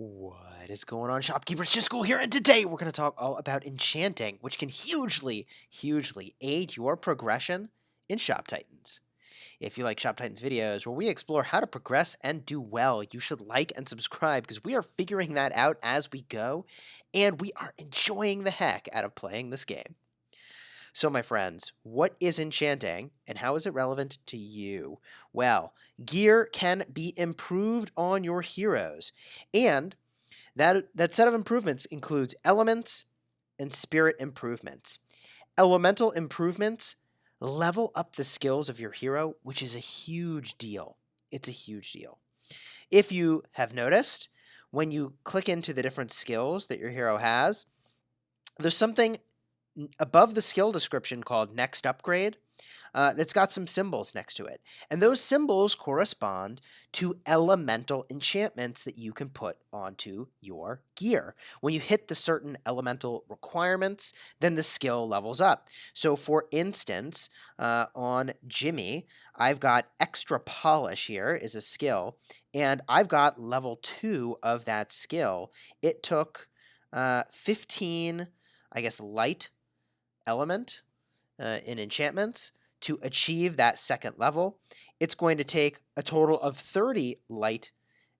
What is going on, shopkeepers? Chisgule here, and today we're going to talk all about enchanting, which can hugely aid your progression in Shop Titans. If you like Shop Titans videos where we explore how to progress and do well, you should like and subscribe because we are figuring that out as we go, and we are enjoying the heck out of playing this game. So, my friends, what is enchanting and how is it relevant to you? Well, gear can be improved on your heroes, and that set of improvements includes elements and spirit improvements. Elemental improvements level up the skills of your hero, which is a huge deal. It's a huge deal. If you have noticed, when you click into the different skills that your hero has, there's something above the skill description called Next Upgrade that's got some symbols next to it. And those symbols correspond to elemental enchantments that you can put onto your gear. When you hit the certain elemental requirements, then the skill levels up. So for instance, on Jimmy, I've got Extra Polish here is a skill, and I've got level 2 of that skill. It took 15, I guess, light element in enchantments to achieve that second level. It's going to take a total of 30 light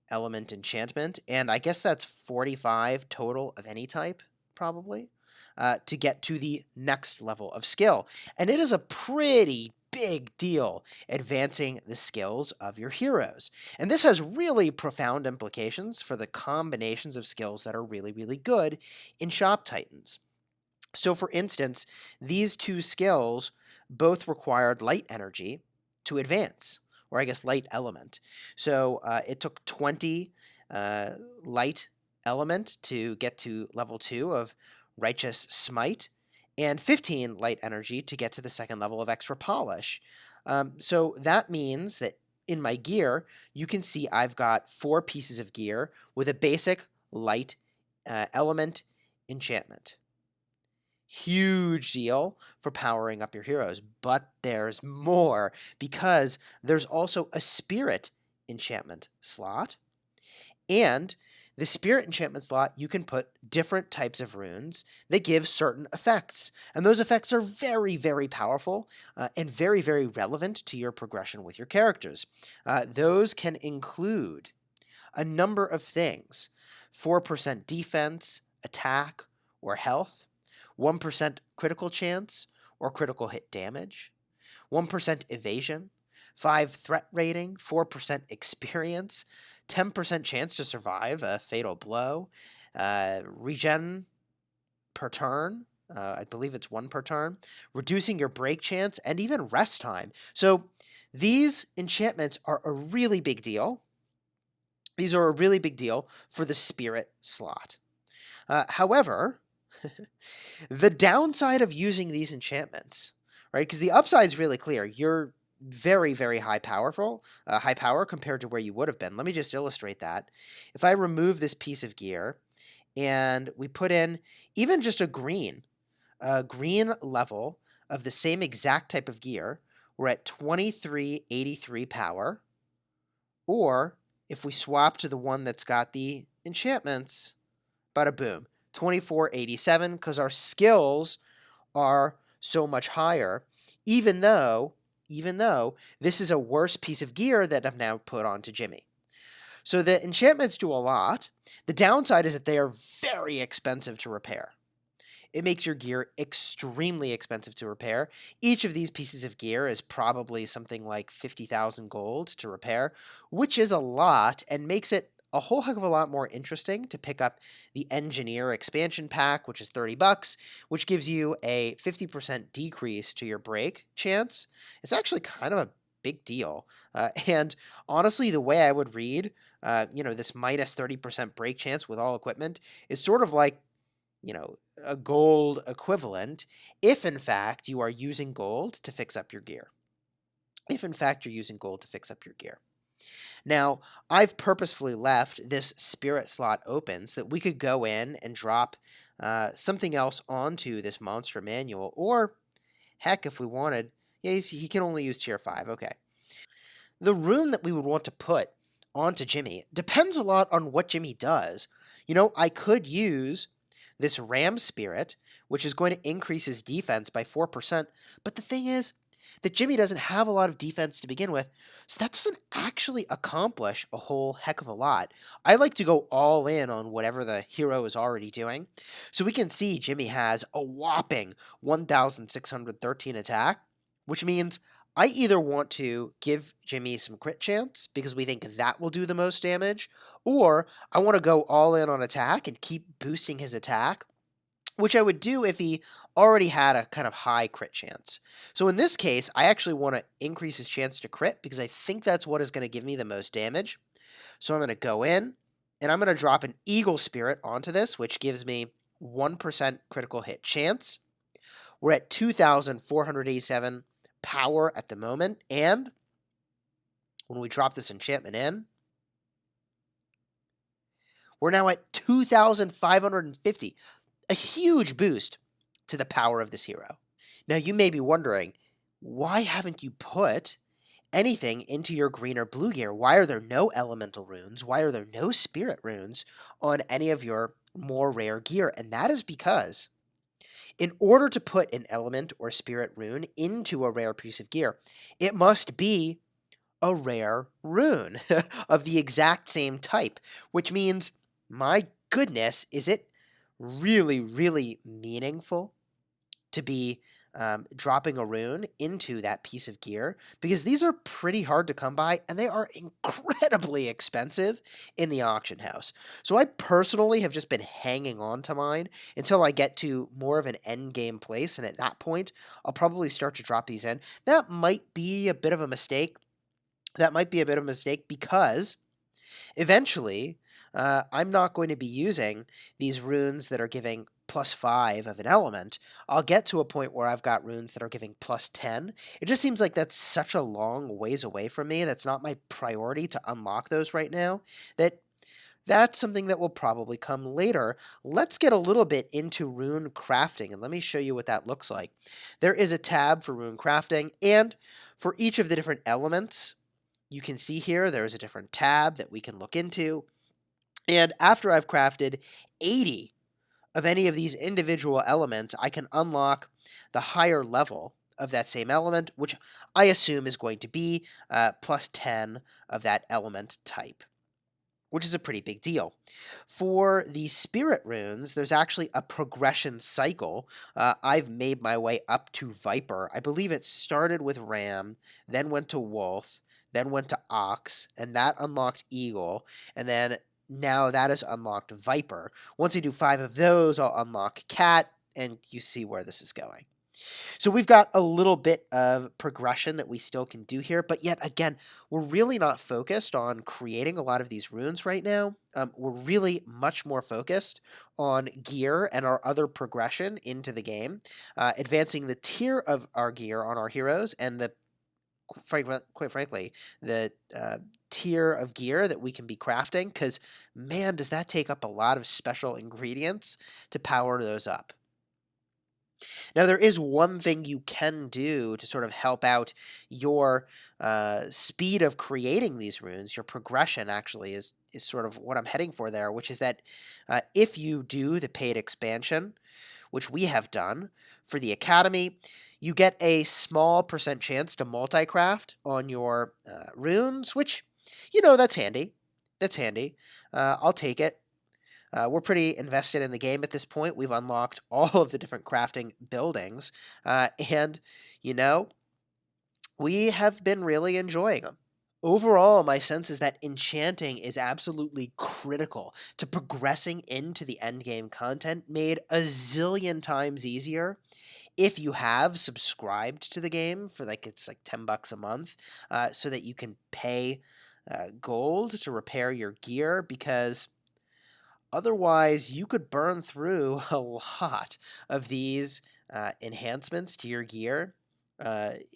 element enchantment, and I guess that's 45 total of any type, probably, to get to the next level of skill. And it is a pretty big deal advancing the skills of your heroes. And this has really profound implications for the combinations of skills that are really good in Shop Titans. So, for instance, these two skills both required light energy to advance, or I guess light element. So it took 20 light element to get to level 2 of Righteous Smite, and 15 light energy to get to the second level of Extra Polish. So that means that in my gear, you can see I've got 4 pieces of gear with a basic light element enchantment. Huge deal for powering up your heroes, but there's more because there's also a spirit enchantment slot, and the spirit enchantment slot, you can put different types of runes that give certain effects, and those effects are very powerful and very relevant to your progression with your characters. Those can include a number of things: 4% defense, attack, or health, 1% critical chance or critical hit damage, 1% evasion, 5 threat rating, 4% experience, 10% chance to survive a fatal blow, regen per turn. I believe it's 1 per turn, reducing your break chance, and even rest time. So these enchantments are a really big deal. These are a really big deal for the spirit slot. However, the downside of using these enchantments, right? Because the upside is really clear. You're very high power compared to where you would have been. Let me just illustrate that. If I remove this piece of gear and we put in even just a green level of the same exact type of gear, we're at 2383 power. Or if we swap to the one that's got the enchantments, bada boom, 2487, because our skills are so much higher, even though this is a worse piece of gear that I've now put onto Jimmy. So the enchantments do a lot. The downside is that they are very expensive to repair. It makes your gear extremely expensive to repair. Each of these pieces of gear is probably something like 50,000 gold to repair, which is a lot and makes it a whole heck of a lot more interesting to pick up the Engineer expansion pack, which is $30, which gives you a 50% decrease to your break chance. It's actually kind of a big deal. And honestly, the way I would read, this minus 30% break chance with all equipment is sort of like, a gold equivalent if in fact you are using gold to fix up your gear. Now, I've purposefully left this spirit slot open so that we could go in and drop something else onto this monster manual, or heck, if we wanted, yeah, he can only use tier 5, okay. The rune that we would want to put onto Jimmy depends a lot on what Jimmy does. I could use this Ram Spirit, which is going to increase his defense by 4%. But the thing is that Jimmy doesn't have a lot of defense to begin with, so that doesn't actually accomplish a whole heck of a lot. I like to go all in on whatever the hero is already doing. So we can see Jimmy has a whopping 1,613 attack, which means I either want to give Jimmy some crit chance because we think that will do the most damage, or I want to go all in on attack and keep boosting his attack, which I would do if he already had a kind of high crit chance. So in this case, I actually want to increase his chance to crit because I think that's what is going to give me the most damage. So I'm going to go in, and I'm going to drop an Eagle Spirit onto this, which gives me 1% critical hit chance. We're at 2,487 power at the moment, and when we drop this enchantment in, we're now at 2,550. A huge boost to the power of this hero. Now you may be wondering, why haven't you put anything into your green or blue gear? Why are there no elemental runes? Why are there no spirit runes on any of your more rare gear? And that is because in order to put an element or spirit rune into a rare piece of gear, it must be a rare rune of the exact same type, which means, my goodness, is it really, really meaningful to be dropping a rune into that piece of gear, because these are pretty hard to come by and they are incredibly expensive in the auction house. So I personally have just been hanging on to mine until I get to more of an end game place, and at that point I'll probably start to drop these in. That might be a bit of a mistake. Because eventually, I'm not going to be using these runes that are giving +5 of an element. I'll get to a point where I've got runes that are giving +10. It just seems like that's such a long ways away from me. That's not my priority to unlock those right now. That's something that will probably come later. Let's get a little bit into Rune Crafting, and let me show you what that looks like. There is a tab for Rune Crafting, and for each of the different elements, you can see here there's a different tab that we can look into. And after I've crafted 80 of any of these individual elements, I can unlock the higher level of that same element, which I assume is going to be +10 of that element type, which is a pretty big deal. For the spirit runes, there's actually a progression cycle. I've made my way up to Viper. I believe it started with Ram, then went to Wolf, then went to Ox, and that unlocked Eagle, and then now that has unlocked Viper. Once I do 5 of those, I'll unlock Cat, and you see where this is going. So we've got a little bit of progression that we still can do here, but yet again, we're really not focused on creating a lot of these runes right now. We're really much more focused on gear and our other progression into the game, advancing the tier of our gear on our heroes, and quite frankly, the tier of gear that we can be crafting, because man, does that take up a lot of special ingredients to power those up. Now, there is one thing you can do to sort of help out your speed of creating these runes. Your progression actually is sort of what I'm heading for there, which is that if you do the paid expansion, which we have done for the Academy, you get a small % chance to multi-craft on your runes, which, that's handy. That's handy. I'll take it. We're pretty invested in the game at this point. We've unlocked all of the different crafting buildings, and, you know, we have been really enjoying them. Overall, my sense is that enchanting is absolutely critical to progressing into the endgame content, made a zillion times easier if you have subscribed to the game for it's like $10 a month, so that you can pay gold to repair your gear, because otherwise, you could burn through a lot of these enhancements to your gear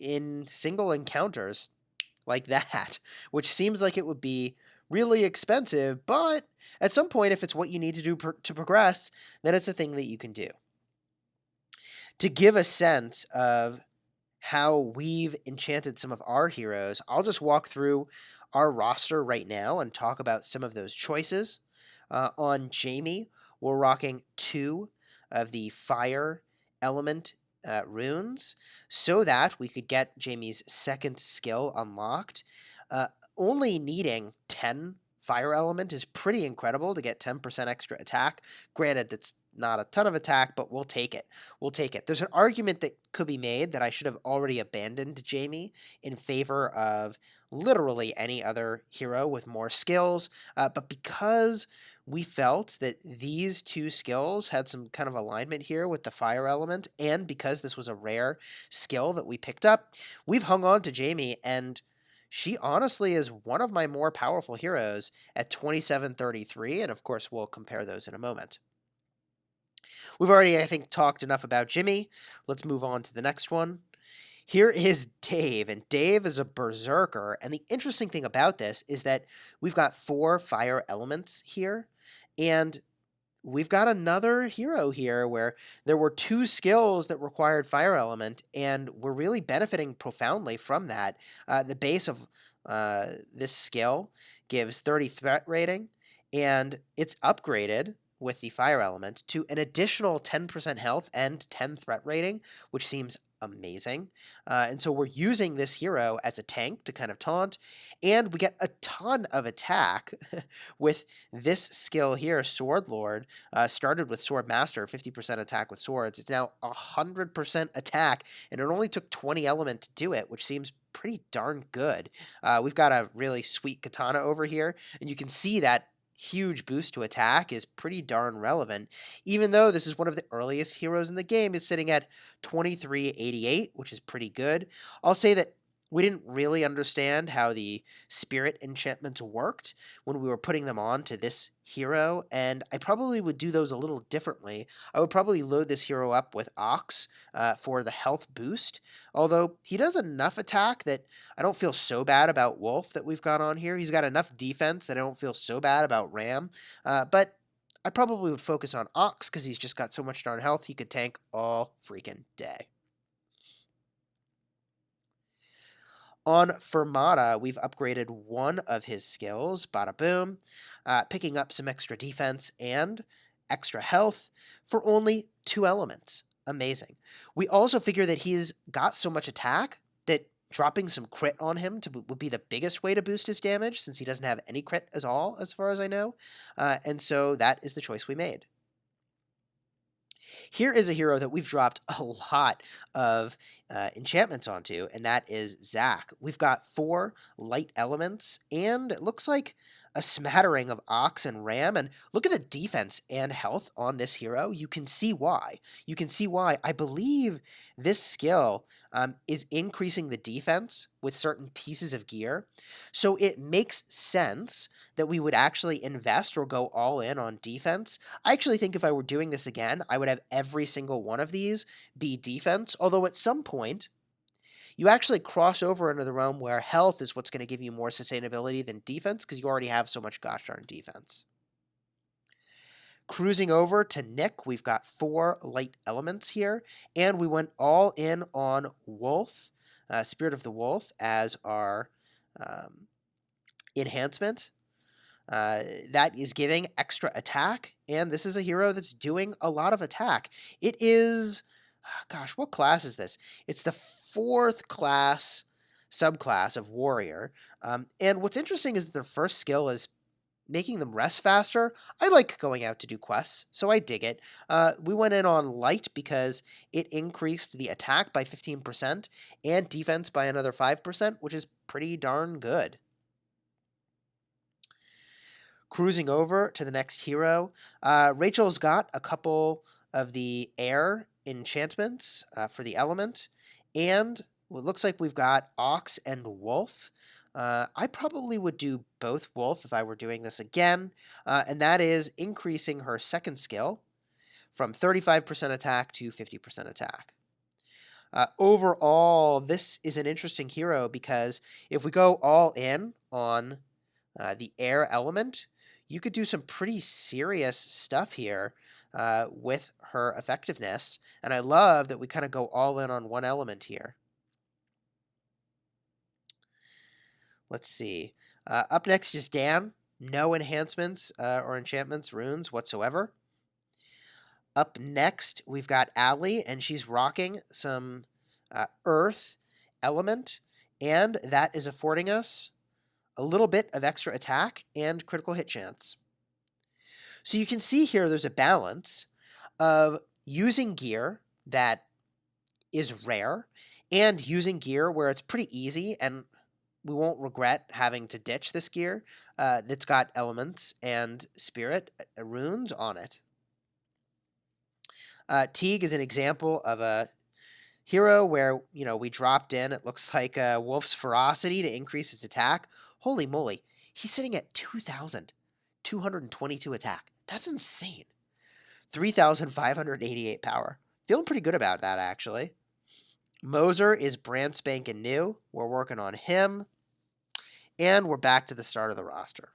in single encounters like that, which seems like it would be really expensive, but at some point, if it's what you need to do to progress, then it's a thing that you can do. To give a sense of how we've enchanted some of our heroes, I'll just walk through our roster right now and talk about some of those choices. On Jamie, we're rocking 2 of the fire element runes so that we could get Jamie's second skill unlocked. Uh, Only needing 10 fire element is pretty incredible to get 10% extra attack. Granted, that's not a ton of attack, but we'll take it. We'll take it. There's an argument that could be made that I should have already abandoned Jamie in favor of literally any other hero with more skills, but because we felt that these 2 skills had some kind of alignment here with the fire element, and because this was a rare skill that we picked up, we've hung on to Jamie, and she honestly is one of my more powerful heroes at 2733, and of course we'll compare those in a moment. We've already, I think, talked enough about Jimmy. Let's move on to the next one. Here is Dave, and Dave is a berserker, and the interesting thing about this is that we've got 4 fire elements here, and we've got another hero here where there were 2 skills that required fire element, and we're really benefiting profoundly from that. The base of this skill gives 30 threat rating, and it's upgraded with the fire element to an additional 10% health and 10 threat rating, which seems amazing. And so we're using this hero as a tank to kind of taunt, and we get a ton of attack with this skill here, Sword Lord. Started with Sword Master, 50% attack with swords. It's now 100% attack, and it only took 20 element to do it, which seems pretty darn good. We've got a really sweet katana over here, and you can see that huge boost to attack is pretty darn relevant, even though this is one of the earliest heroes in the game, is sitting at 2388, which is pretty good. I'll say that we didn't really understand how the spirit enchantments worked when we were putting them on to this hero, and I probably would do those a little differently. I would probably load this hero up with Ox for the health boost, although he does enough attack that I don't feel so bad about Wolf that we've got on here. He's got enough defense that I don't feel so bad about Ram, but I probably would focus on Ox because he's just got so much darn health he could tank all freaking day. On Fermata, we've upgraded one of his skills, bada boom, picking up some extra defense and extra health for only 2 elements. Amazing. We also figure that he's got so much attack that dropping some crit on him would be the biggest way to boost his damage, since he doesn't have any crit at all, as far as I know. And so that is the choice we made. Here is a hero that we've dropped a lot of enchantments onto, and that is Zack. We've got 4 light elements, and it looks like a smattering of Ox and Ram. And look at the defense and health on this hero. You can see why. You can see why. I believe this skill is increasing the defense with certain pieces of gear. So it makes sense that we would actually invest or go all in on defense. I actually think if I were doing this again, I would have every single one of these be defense, although at some point, you actually cross over into the realm where health is what's going to give you more sustainability than defense, because you already have so much gosh darn defense. Cruising over to Nick, we've got 4 light elements here, and we went all in on Wolf, Spirit of the Wolf, as our enhancement. That is giving extra attack, and this is a hero that's doing a lot of attack. It is, gosh, what class is this? It's the 4th class subclass of warrior, and what's interesting is that their first skill is making them rest faster. I like going out to do quests, so I dig it. We went in on light because it increased the attack by 15% and defense by another 5%, which is pretty darn good. Cruising over to the next hero, Rachel's got a couple of the air enchantments for the element, and it looks like we've got Ox and Wolf. I probably would do both Wolf if I were doing this again, and that is increasing her second skill from 35% attack to 50% attack. Overall, this is an interesting hero because if we go all in on the air element, you could do some pretty serious stuff here with her effectiveness, and I love that we kind of go all in on one element here. Let's see. Up next is Dan. No enhancements or enchantments, runes whatsoever. Up next, we've got Allie, and she's rocking some Earth element, and that is affording us a little bit of extra attack and critical hit chance. So you can see here there's a balance of using gear that is rare and using gear where it's pretty easy and we won't regret having to ditch this gear that's got elements and spirit runes on it. Teague is an example of a hero where, we dropped in. It looks like Wolf's Ferocity to increase its attack. Holy moly. He's sitting at 2,222 attack. That's insane. 3,588 power. Feeling pretty good about that, actually. Moser is brand spanking new. We're working on him. And we're back to the start of the roster.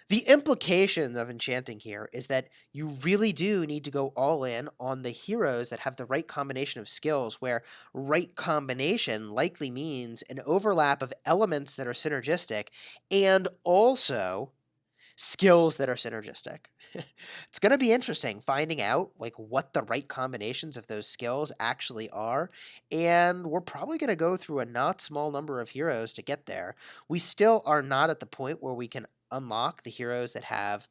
The implication of enchanting here is that you really do need to go all in on the heroes that have the right combination of skills, where right combination likely means an overlap of elements that are synergistic and also skills that are synergistic. It's going to be interesting finding out what the right combinations of those skills actually are, and we're probably going to go through a not small number of heroes to get there. We still are not at the point where we can unlock the heroes that have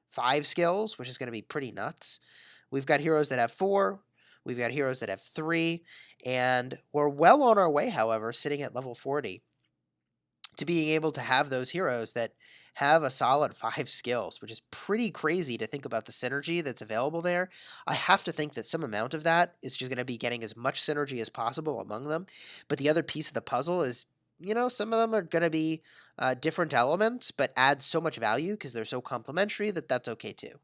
5 skills, which is going to be pretty nuts. We've got heroes that have 4, we've got heroes that have 3, and we're well on our way, however, sitting at level 40 to being able to have those heroes that have a solid 5 skills, which is pretty crazy to think about the synergy that's available there. I have to think that some amount of that is just going to be getting as much synergy as possible among them. But the other piece of the puzzle is, some of them are going to be different elements, but add so much value because they're so complementary that that's okay too.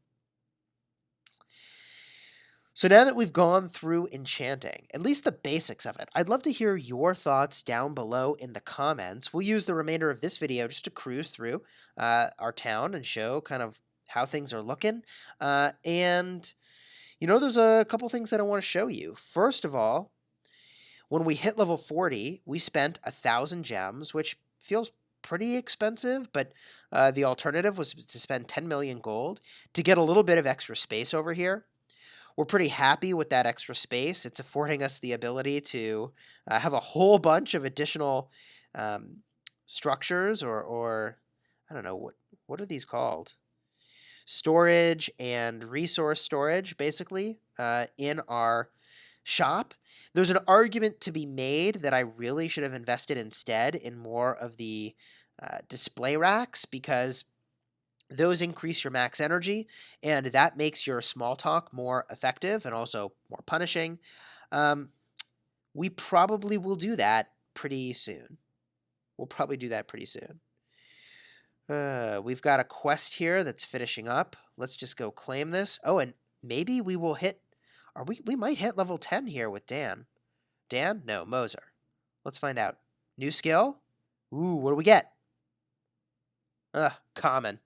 So now that we've gone through enchanting, at least the basics of it, I'd love to hear your thoughts down below in the comments. We'll use the remainder of this video just to cruise through our town and show kind of how things are looking. And, there's a couple things that I want to show you. First of all, when we hit level 40, we spent 1,000 gems, which feels pretty expensive, but the alternative was to spend 10 million gold to get a little bit of extra space over here. We're pretty happy with that extra space. It's affording us the ability to have a whole bunch of additional structures or I don't know, what are these called? Storage and resource storage, basically, in our shop. There's an argument to be made that I really should have invested instead in more of the display racks, because those increase your max energy, and that makes your small talk more effective and also more punishing. We probably will do that pretty soon. We'll probably do that pretty soon. We've got a quest here that's finishing up. Let's just go claim this. Oh, and maybe we will hit... We might hit level 10 here with Dan. Dan? No, Moser. Let's find out. New skill? Ooh, what do we get? Common.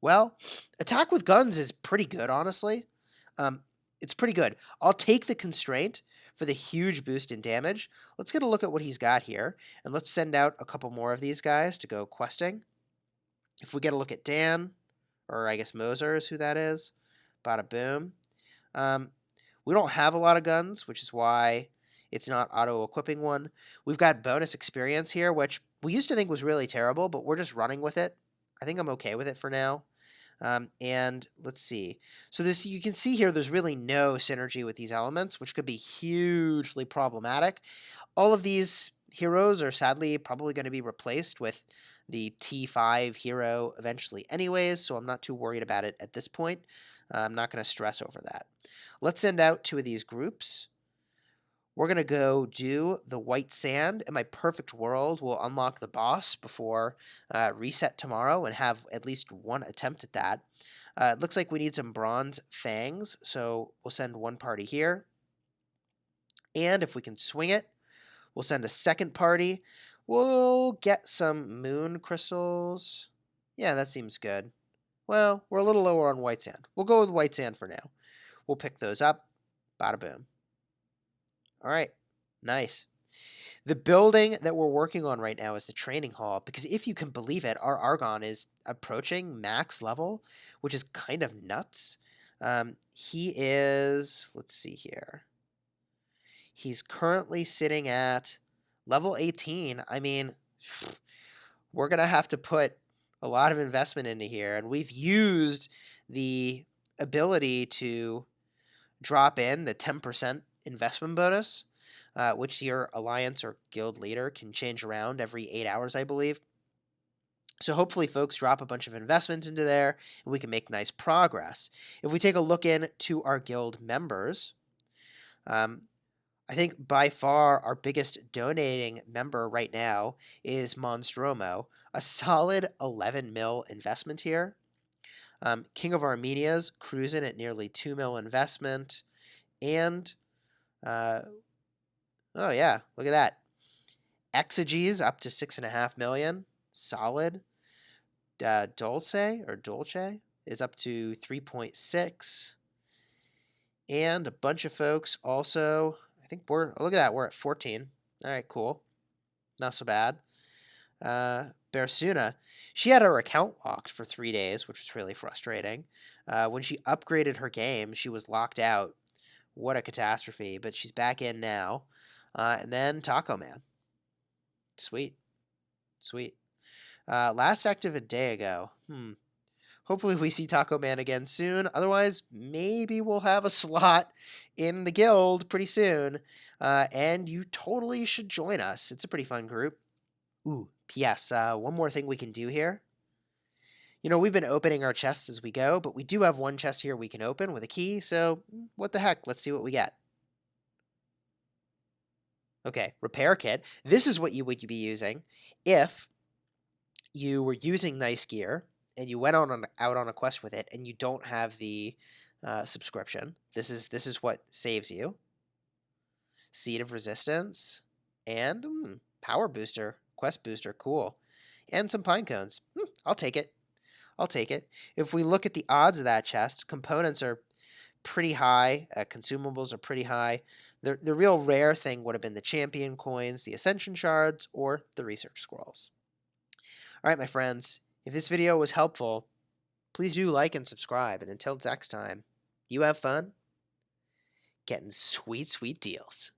Well, attack with guns is pretty good, honestly. It's pretty good. I'll take the constraint for the huge boost in damage. Let's get a look at what he's got here, and let's send out a couple more of these guys to go questing. If we get a look at Dan, or I guess Moser is who that is, bada boom. We don't have a lot of guns, which is why it's not auto-equipping one. We've got bonus experience here, which we used to think was really terrible, but we're just running with it. I think I'm okay with it for now. And let's see. So you can see here there's really no synergy with these elements, which could be hugely problematic. All of these heroes are sadly probably going to be replaced with the T5 hero eventually anyways, so I'm not too worried about it at this point. I'm not going to stress over that. Let's send out 2 of these groups. We're going to go do the white sand. In my perfect world, we'll unlock the boss before reset tomorrow and have at least one attempt at that. It looks like we need some bronze fangs, so we'll send one party here. And if we can swing it, we'll send a second party. We'll get some moon crystals. Yeah, that seems good. Well, we're a little lower on white sand. We'll go with white sand for now. We'll pick those up. Bada boom. All right, nice. The building that we're working on right now is the training hall, because if you can believe it, our Argon is approaching max level, which is kind of nuts. He is, let's see here. He's currently sitting at level 18. I mean, we're going to have to put a lot of investment into here, and we've used the ability to drop in the 10% investment bonus, which your alliance or guild leader can change around every 8 hours, I believe. So hopefully folks drop a bunch of investment into there, and we can make nice progress. If we take a look into our guild members, I think by far our biggest donating member right now is Monstromo, a solid 11 mil investment here. King of Armenia's cruising at nearly 2 mil investment. And, oh yeah, look at that. Exeges up to 6.5 million, solid. Dolce is up to 3.6. And a bunch of folks also, I think look at that, we're at 14. All right, cool. Not so bad. Bersuna, she had her account locked for 3 days, which was really frustrating. When she upgraded her game, she was locked out. What a catastrophe, but she's back in now. And then Taco Man. Sweet. Last active a day ago. Hopefully we see Taco Man again soon. Otherwise, maybe we'll have a slot in the guild pretty soon. And you totally should join us. It's a pretty fun group. Ooh, P.S. One more thing we can do here. You know, we've been opening our chests as we go, but we do have one chest here we can open with a key, so what the heck? Let's see what we get. Okay, repair kit. This is what you would be using if you were using nice gear and you went out on a quest with it and you don't have the subscription. This is what saves you. Seed of Resistance and power booster, quest booster, cool. And some pine cones. I'll take it. If we look at the odds of that chest, components are pretty high. Consumables are pretty high. The real rare thing would have been the champion coins, the ascension shards, or the research scrolls. All right, my friends, if this video was helpful, please do like and subscribe. And until next time, you have fun getting sweet, sweet deals.